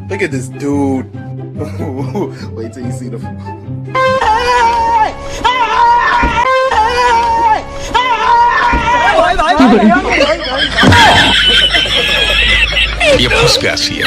Look at this dude. Wait till you see the. ये फंस गया सी है